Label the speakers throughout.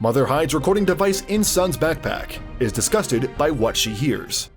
Speaker 1: Mother hides recording device in son's backpack, is disgusted by what she hears.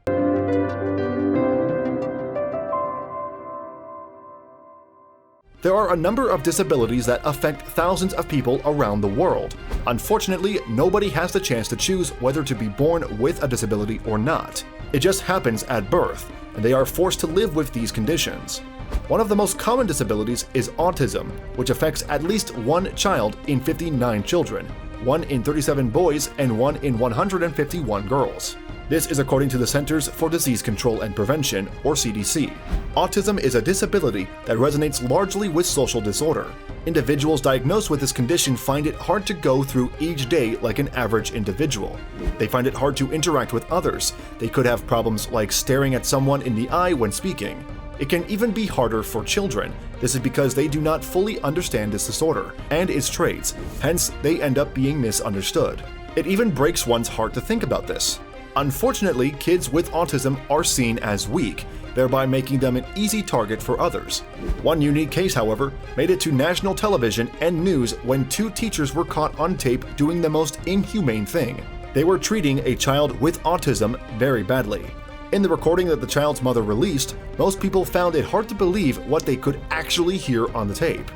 Speaker 1: There are a number of disabilities that affect thousands of people around the world. Unfortunately, nobody has the chance to choose whether to be born with a disability or not. It just happens at birth, and they are forced to live with these conditions. One of the most common disabilities is autism, which affects at least one child in 59 children, 1 in 37 boys, and 1 in 151 girls. This is according to the Centers for Disease Control and Prevention, or CDC. Autism is a disability that resonates largely with social disorder. Individuals diagnosed with this condition find it hard to go through each day like an average individual. They find it hard to interact with others. They could have problems like staring at someone in the eye when speaking. It can even be harder for children. This is because they do not fully understand this disorder and its traits, hence they end up being misunderstood. It even breaks one's heart to think about this. Unfortunately, kids with autism are seen as weak, thereby making them an easy target for others. One unique case, however, made it to national television and news when 2 teachers were caught on tape doing the most inhumane thing. They were treating a child with autism very badly. In the recording that the child's mother released, most people found it hard to believe what they could actually hear on the tape.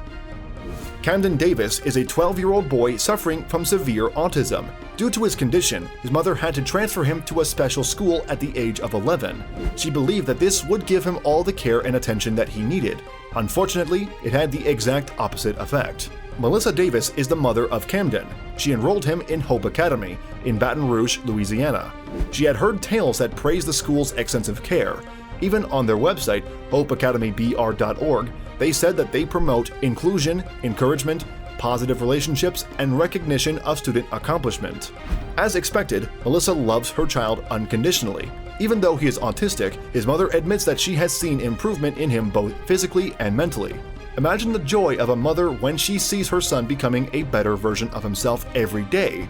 Speaker 1: Camden Davis is a 12-year-old boy suffering from severe autism. Due to his condition, his mother had to transfer him to a special school at the age of 11. She believed that this would give him all the care and attention that he needed. Unfortunately, it had the exact opposite effect. Melissa Davis is the mother of Camden. She enrolled him in Hope Academy in Baton Rouge, Louisiana. She had heard tales that praised the school's extensive care. Even on their website, hopeacademybr.org, they said that they promote inclusion, encouragement, positive relationships, and recognition of student accomplishment. As expected, Melissa loves her child unconditionally. Even though he is autistic, his mother admits that she has seen improvement in him both physically and mentally. Imagine the joy of a mother when she sees her son becoming a better version of himself every day.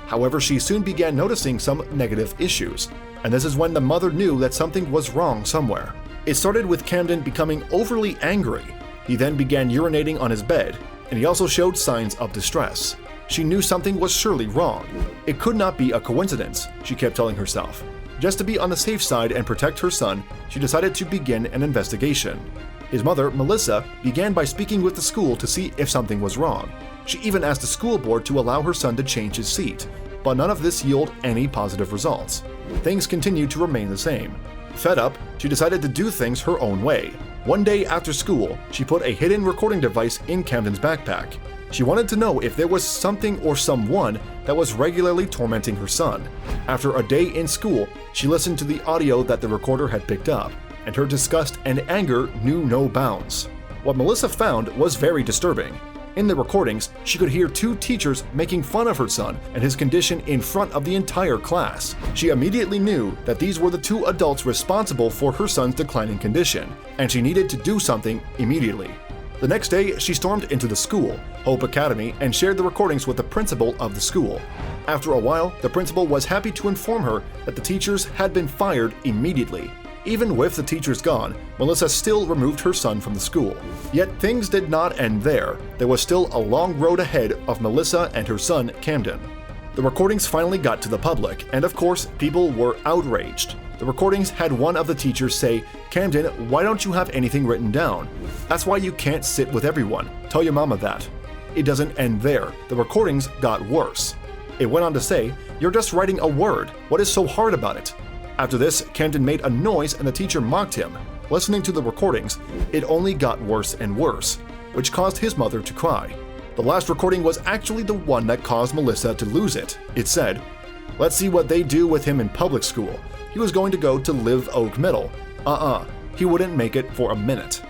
Speaker 1: However, she soon began noticing some negative issues, and this is when the mother knew that something was wrong somewhere. It started with Camden becoming overly angry. He then began urinating on his bed, and he also showed signs of distress. She knew something was surely wrong. It could not be a coincidence, she kept telling herself. Just to be on the safe side and protect her son, she decided to begin an investigation. His mother, Melissa, began by speaking with the school to see if something was wrong. She even asked the school board to allow her son to change his seat, but none of this yielded any positive results. Things continued to remain the same. Fed up, she decided to do things her own way. One day after school, she put a hidden recording device in Camden's backpack. She wanted to know if there was something or someone that was regularly tormenting her son. After a day in school, she listened to the audio that the recorder had picked up, and her disgust and anger knew no bounds. What Melissa found was very disturbing. In the recordings, she could hear 2 teachers making fun of her son and his condition in front of the entire class. She immediately knew that these were the 2 adults responsible for her son's declining condition, and she needed to do something immediately. The next day, she stormed into the school, Hope Academy, and shared the recordings with the principal of the school. After a while, the principal was happy to inform her that the teachers had been fired immediately. Even with the teachers gone, Melissa still removed her son from the school. Yet things did not end there. There was still a long road ahead of Melissa and her son, Camden. The recordings finally got to the public, and of course, people were outraged. The recordings had one of the teachers say, "Camden, why don't you have anything written down? That's why you can't sit with everyone. Tell your mama that." It doesn't end there. The recordings got worse. It went on to say, "You're just writing a word. What is so hard about it?" After this, Camden made a noise and the teacher mocked him. Listening to the recordings, it only got worse and worse, which caused his mother to cry. The last recording was actually the one that caused Melissa to lose it. It said, "Let's see what they do with him in public school. He was going to go to Live Oak Middle. He wouldn't make it for a minute."